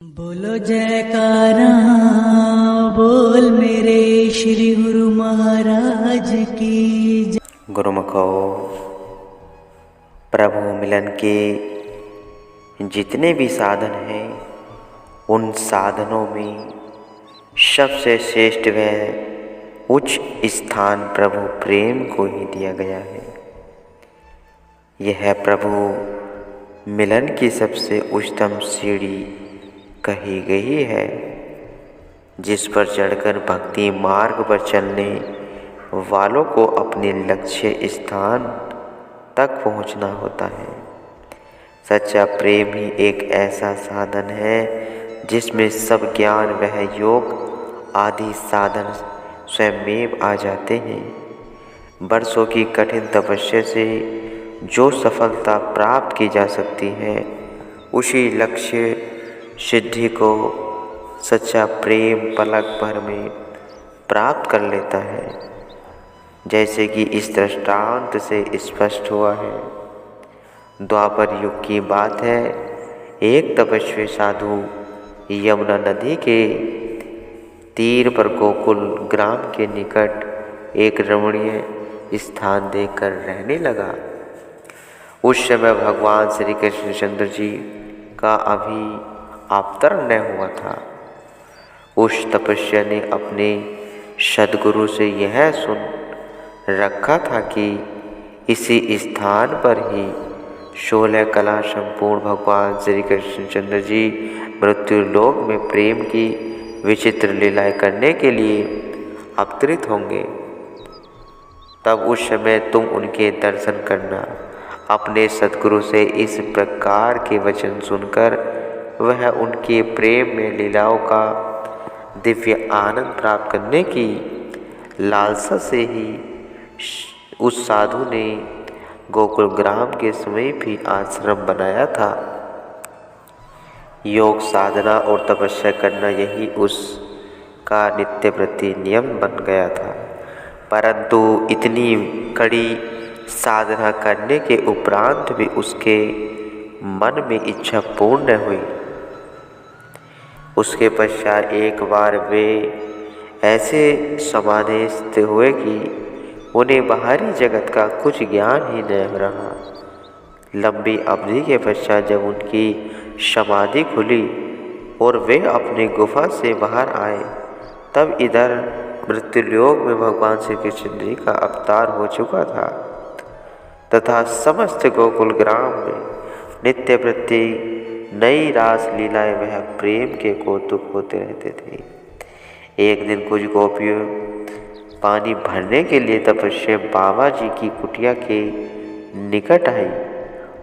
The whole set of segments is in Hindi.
बोलो जयकारा, बोल मेरे श्री गुरु महाराज की जय। गुरुमुखो, प्रभु मिलन के जितने भी साधन हैं, उन साधनों में सबसे श्रेष्ठ व उच्च स्थान प्रभु प्रेम को ही दिया गया है। यह प्रभु मिलन की सबसे उच्चतम सीढ़ी कही गई है, जिस पर चढ़कर भक्ति मार्ग पर चलने वालों को अपने लक्ष्य स्थान तक पहुंचना होता है। सच्चा प्रेम ही एक ऐसा साधन है जिसमें सब ज्ञान वह योग आदि साधन स्वयमेव आ जाते हैं। वर्षों की कठिन तपस्या से जो सफलता प्राप्त की जा सकती है, उसी लक्ष्य सिद्धि को सच्चा प्रेम पलक भर में प्राप्त कर लेता है, जैसे कि इस दृष्टांत से स्पष्ट हुआ है। द्वापर युग की बात है। एक तपस्वी साधु यमुना नदी के तीर पर गोकुल ग्राम के निकट एक रमणीय स्थान देखकर रहने लगा। उस समय भगवान श्री कृष्णचंद्र जी का अभी अवतरण न हुआ था। उस तपस्या ने अपने सद्गुरु से यह सुन रखा था कि इसी स्थान पर ही 16 कला संपूर्ण भगवान श्री कृष्णचंद्र जी मृत्यु लोक में प्रेम की विचित्र लीलाएं करने के लिए अवतरित होंगे। तब उस समय तुम उनके दर्शन करना। अपने सद्गुरु से इस प्रकार के वचन सुनकर वह उनके प्रेम में लीलाओं का दिव्य आनंद प्राप्त करने की लालसा से ही उस साधु ने गोकुल ग्राम के समीप ही आश्रम बनाया था। योग साधना और तपस्या करना यही उसका नित्य प्रति नियम बन गया था। परंतु इतनी कड़ी साधना करने के उपरांत भी उसके मन में इच्छा पूर्ण न हुई। उसके पश्चात एक बार वे ऐसे समाधिस्थ हुए कि उन्हें बाहरी जगत का कुछ ज्ञान ही न रहा। लंबी अवधि के पश्चात जब उनकी समाधि खुली और वे अपनी गुफा से बाहर आए, तब इधर मृत्युलोक में भगवान श्री कृष्ण जी का अवतार हो चुका था तथा समस्त गोकुल ग्राम में नित्य प्रति नई रास लीलाएं वह प्रेम के कौतुक होते रहते थे। एक दिन कुछ गोपियों पानी भरने के लिए तपस्या बाबा जी की कुटिया के निकट आई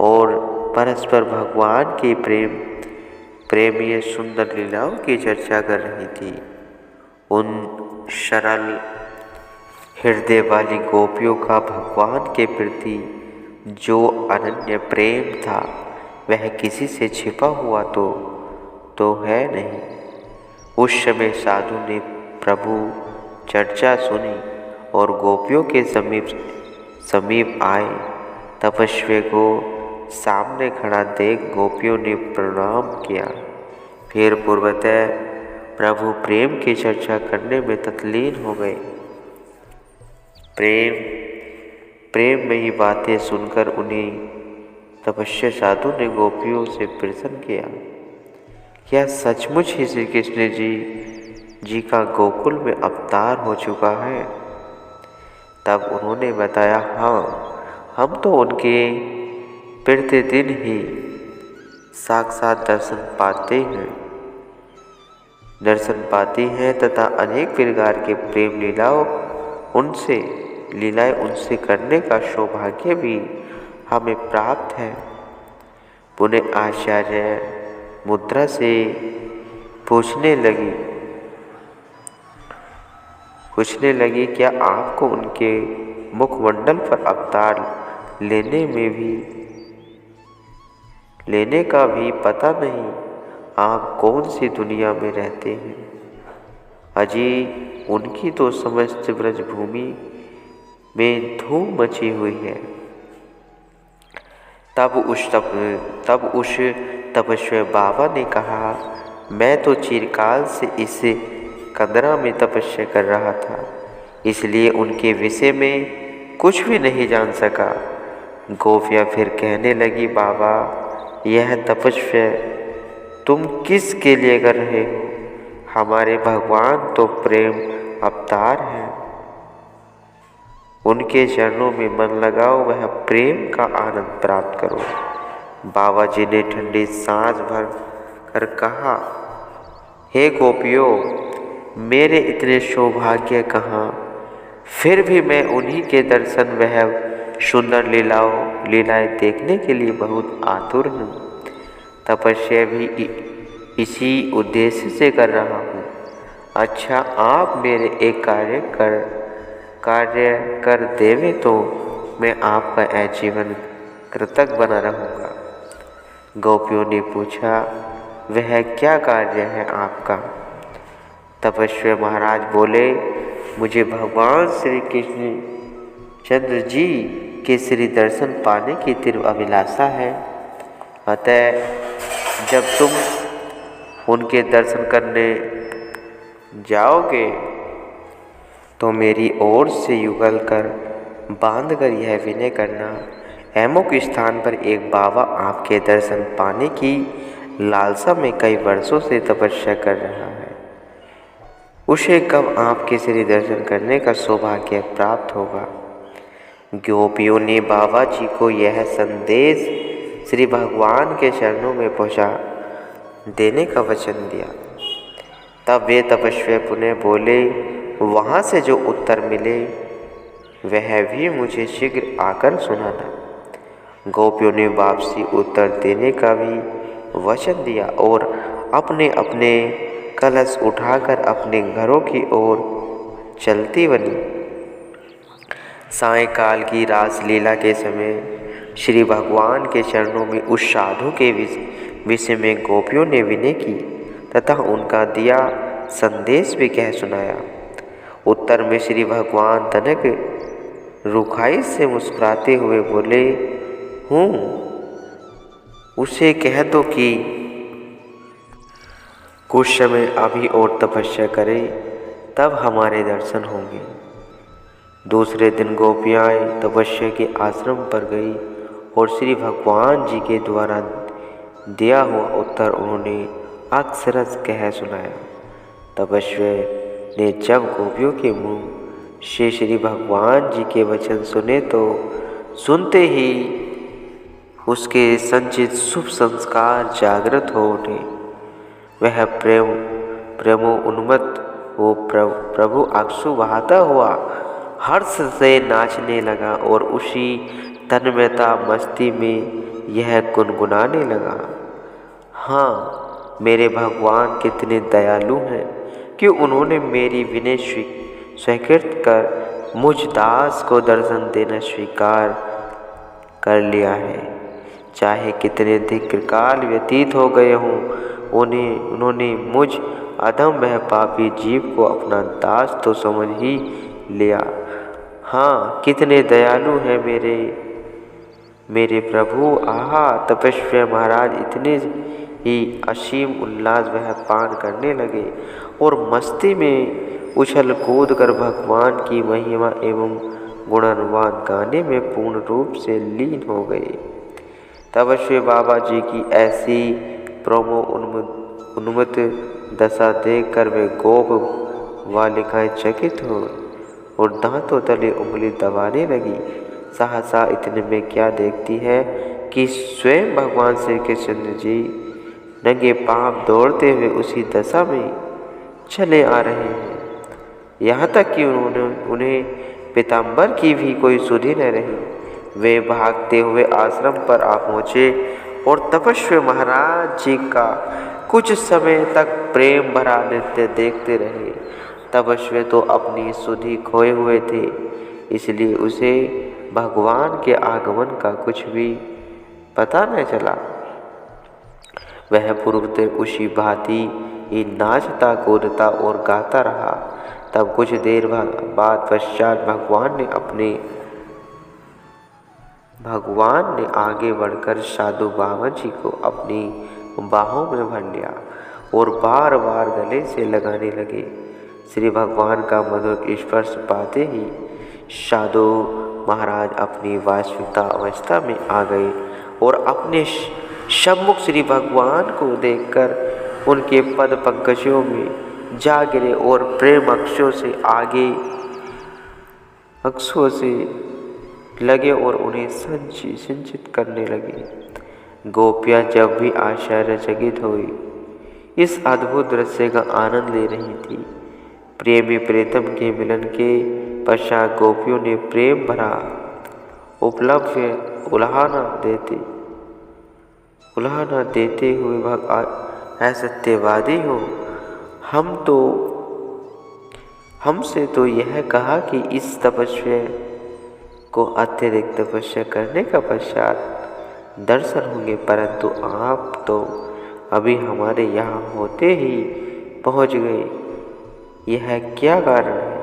और परस्पर भगवान के प्रेमीय सुंदर लीलाओं की चर्चा कर रही थी। उन सरल हृदय वाली गोपियों का भगवान के प्रति जो अनन्य प्रेम था, वह किसी से छिपा हुआ तो है नहीं। उस समय साधु ने प्रभु चर्चा सुनी और गोपियों के समीप आए। तपस्वी को सामने खड़ा देख गोपियों ने प्रणाम किया। फिर पूर्वतः प्रभु प्रेम की चर्चा करने में तल्लीन हो गए। प्रेम में ही बातें सुनकर उन्हें तपस्या साधु ने गोपियों से प्रश्न किया, क्या सचमुच ही श्री कृष्ण जी का गोकुल में अवतार हो चुका है? तब उन्होंने बताया, हाँ, हम तो उनके प्रतिदिन ही साक्षात दर्शन पाते हैं तथा अनेक प्रकार के प्रेम लीलाएं उनसे करने का सौभाग्य भी हमें प्राप्त है। पुनः आचार्य मुद्रा से पूछने लगी, क्या आपको उनके मुखमंडल पर अवतार लेने का भी पता नहीं? आप कौन सी दुनिया में रहते हैं? अजी उनकी तो समस्त ब्रजभूमि में धूम मची हुई है। तब उस तपस्वी बाबा ने कहा, मैं तो चिरकाल से इस कंदरा में तपस्या कर रहा था, इसलिए उनके विषय में कुछ भी नहीं जान सका। गोपियाँ फिर कहने लगी, बाबा यह तपस्या तुम किस के लिए कर रहे हो? हमारे भगवान तो प्रेम अवतार हैं, उनके चरणों में मन लगाओ, वह प्रेम का आनंद प्राप्त करो। बाबा जी ने ठंडी सांस भर कर कहा, हे गोपियों, मेरे इतने सौभाग्य कहाँ, फिर भी मैं उन्हीं के दर्शन वह सुंदर लीलाएं देखने के लिए बहुत आतुर हूँ। तपस्या भी इसी उद्देश्य से कर रहा हूँ। अच्छा, आप मेरे एक कार्य कर देवे तो मैं आपका आजीवन कृतज्ञ बना रहूँगा। गोपियों ने पूछा, वह क्या कार्य है आपका? तपस्वी महाराज बोले, मुझे भगवान श्री कृष्ण चंद्र जी के श्री दर्शन पाने की तीव्र अभिलाषा है। अतः जब तुम उनके दर्शन करने जाओगे तो मेरी ओर से युगल कर बांध कर यह विनय करना, अमुक स्थान पर एक बाबा आपके दर्शन पाने की लालसा में कई वर्षों से तपस्या कर रहा है। उसे कब आपके श्री दर्शन करने का सौभाग्य प्राप्त होगा। गोपियों ने बाबा जी को यह संदेश श्री भगवान के चरणों में पहुंचा देने का वचन दिया। तब वे तपस्वी पुनः बोले, वहाँ से जो उत्तर मिले वह भी मुझे शीघ्र आकर सुनाना। गोपियों ने वापसी उत्तर देने का भी वचन दिया और अपने अपने कलश उठाकर अपने घरों की ओर चलती बनी। सायंकाल की रास लीला के समय श्री भगवान के चरणों में उस साधु के विषय में गोपियों ने विनय की तथा उनका दिया संदेश भी कह सुनाया। उत्तर में श्री भगवान तनिक रुखाई से मुस्कुराते हुए बोले, उसे कह दो कि कुछ समय अभी और तपस्या करे, तब हमारे दर्शन होंगे। दूसरे दिन गोपियाँ तपस्या के आश्रम पर गई और श्री भगवान जी के द्वारा दिया हुआ उत्तर उन्होंने अक्षरश कह सुनाया। तपस्वी ने जब गोपियों के मुंह से श्री भगवान जी के वचन सुने तो सुनते ही उसके संचित शुभ संस्कार जागृत हो उठे। वह प्रेमो उन्मत्त वो प्रभु आंसू बहाता हुआ हर्ष से नाचने लगा और उसी तन्मयता मस्ती में यह गुनगुनाने लगा, हाँ, मेरे भगवान कितने दयालु हैं कि उन्होंने मेरी विनय स्वीकृत कर मुझ दास को दर्शन देना स्वीकार कर लिया है। चाहे कितने दीर्घकाल व्यतीत हो गए हों, उन्होंने मुझ अधम वह पापी जीव को अपना दास तो समझ ही लिया। हाँ, कितने दयालु हैं मेरे प्रभु। आहा, तपस्वी महाराज इतने ही असीम उल्लास वह पान करने लगे और मस्ती में उछल कूद कर भगवान की महिमा एवं गुणानुवाद गाने में पूर्ण रूप से लीन हो गए। तपस्वी बाबा जी की ऐसी प्रेमो उन्मत्त दशा देखकर वे गोप बालिकाएं चकित हो और दांतों तले उंगली दबाने लगी। सहसा इतने में क्या देखती है कि स्वयं भगवान श्री कृष्ण जी नंगे पांव दौड़ते हुए उसी दशा में चले आ रहे हैं। यहाँ तक कि उन्हें पीताम्बर की भी कोई सुधि न रही। वे भागते हुए आश्रम पर आ पहुँचे और तपस्वी महाराज जी का कुछ समय तक प्रेम भरा नृत्य देखते रहे। तपस्वी तो अपनी सुधि खोए हुए थे, इसलिए उसे भगवान के आगमन का कुछ भी पता न चला। वह पूर्वतः उसी भांति ही नाचता कूदता और गाता रहा। तब कुछ देर बाद पश्चात भगवान ने आगे बढ़कर साधु बाबा जी को अपनी बाहों में भर लिया और बार बार गले से लगाने लगे। श्री भगवान का मधुर स्पर्श पाते ही साधु महाराज अपनी वास्तविकता अवस्था में आ गए और अपने सम्मुख श्री भगवान को देखकर उनके पद पंकजों में जा गिरे और प्रेम अक्षों से लगे और उन्हें सिंचित करने लगे। गोपियाँ जब भी आश्चर्यचकित हुई इस अद्भुत दृश्य का आनंद ले रही थी। प्रेमी प्रीतम के मिलन के पश्चात गोपियों ने प्रेम भरा उपलब्ध उल्हाना देते हुए सत्यवादी हो, हमसे तो यह कहा कि इस तपस्या को अत्यधिक तपस्या करने का पश्चात दर्शन होंगे, परंतु आप तो अभी हमारे यहाँ होते ही पहुँच गए। यह क्या कारण है?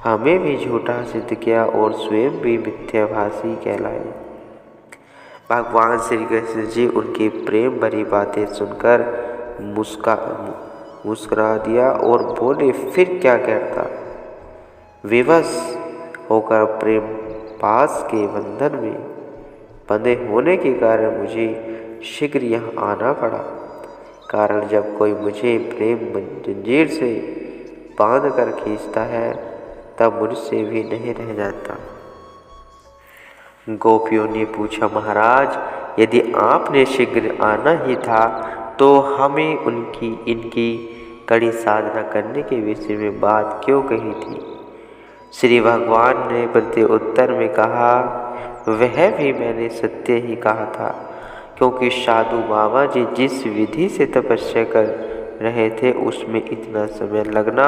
हमें भी झूठा सिद्ध किया और स्वयं भी मिथ्याभासी कहलाए। भगवान श्री कृष्ण जी उनकी प्रेम भरी बातें सुनकर मुस्कुरा दिया और बोले, फिर क्या करता? विवश होकर प्रेम पास के बंधन में बंधे होने के कारण मुझे शीघ्र यहाँ आना पड़ा। कारण जब कोई मुझे प्रेम जंजीर से बांध कर खींचता है तब मुझसे भी नहीं रह जाता। गोपियों ने पूछा, महाराज यदि आपने शीघ्र आना ही था तो हमें इनकी कड़ी साधना करने के विषय में बात क्यों कही थी? श्री भगवान ने प्रत्युत्तर में कहा, वह भी मैंने सत्य ही कहा था, क्योंकि साधु बाबा जी जिस विधि से तपस्या कर रहे थे उसमें इतना समय लगना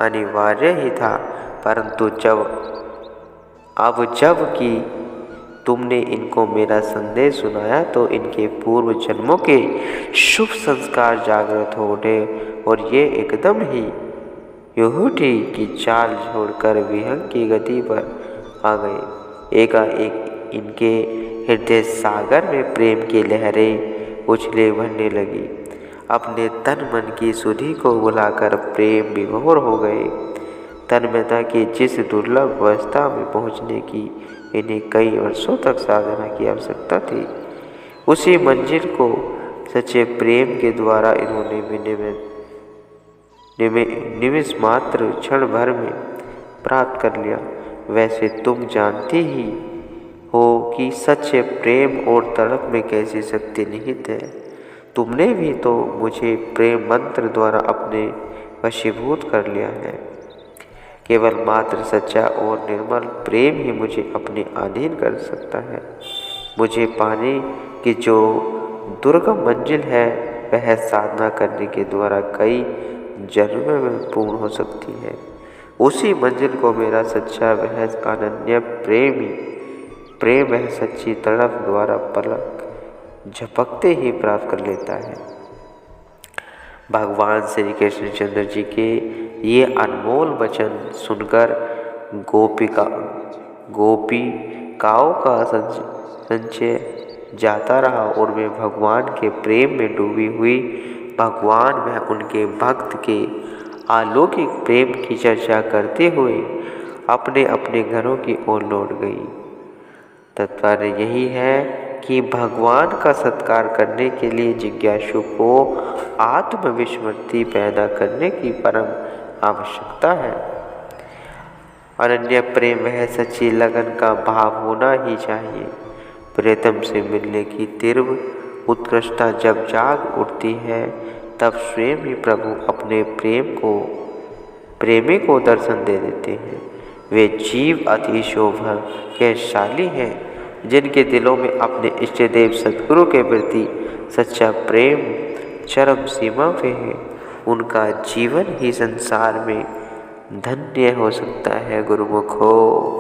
अनिवार्य ही था, परंतु जबकि तुमने इनको मेरा संदेश सुनाया तो इनके पूर्व जन्मों के शुभ संस्कार जागृत हो उठे और ये एकदम ही यहूदी की चाल छोड़कर विहंग की गति पर आ गए। एकाएक इनके हृदय सागर में प्रेम की लहरें उछले भरने लगी। अपने तन मन की सुधि को बुलाकर प्रेम विभोर हो गए। तन्मयता की जिस दुर्लभ अवस्था में पहुँचने की इन्हें कई वर्षों तक साधना की आवश्यकता थी, उसी मंजिल को सच्चे प्रेम के द्वारा इन्होंने निमिष मात्र क्षण भर में प्राप्त कर लिया। वैसे तुम जानती ही हो कि सच्चे प्रेम और तड़प में कैसी शक्ति निहित है। तुमने भी तो मुझे प्रेम मंत्र द्वारा अपने वशीभूत कर लिया है। केवल मात्र सच्चा और निर्मल प्रेम ही मुझे अपने अधीन कर सकता है। मुझे पाने की जो दुर्गम मंजिल है वह साधना करने के द्वारा कई जन्मों में पूर्ण हो सकती है। उसी मंजिल को मेरा सच्चा वह अनन्य प्रेम वह सच्ची तड़प द्वारा पलक झपकते ही प्राप्त कर लेता है। भगवान श्री कृष्णचंद्र जी के ये अनमोल वचन सुनकर गोपिकाओं का संचय जाता रहा और वे भगवान के प्रेम में डूबी हुई भगवान व उनके भक्त के अलौकिक प्रेम की चर्चा करते हुए अपने अपने घरों की ओर लौट गई। तात्पर्य यही है कि भगवान का सत्कार करने के लिए जिज्ञासु को आत्मविस्मृति पैदा करने की परम आवश्यकता है। अनन्य प्रेम वह सच्ची लगन का भाव होना ही चाहिए। प्रीतम से मिलने की तीव्र उत्कृष्टता जब जाग उठती है तब स्वयं ही प्रभु अपने प्रेमी को दर्शन दे देते हैं। वे जीव अति सौभाग्यशाली हैं जिनके दिलों में अपने इष्टदेव सद्गुरु के प्रति सच्चा प्रेम चरम सीमा पे है। उनका जीवन ही संसार में धन्य हो सकता है। गुरुमुख हो।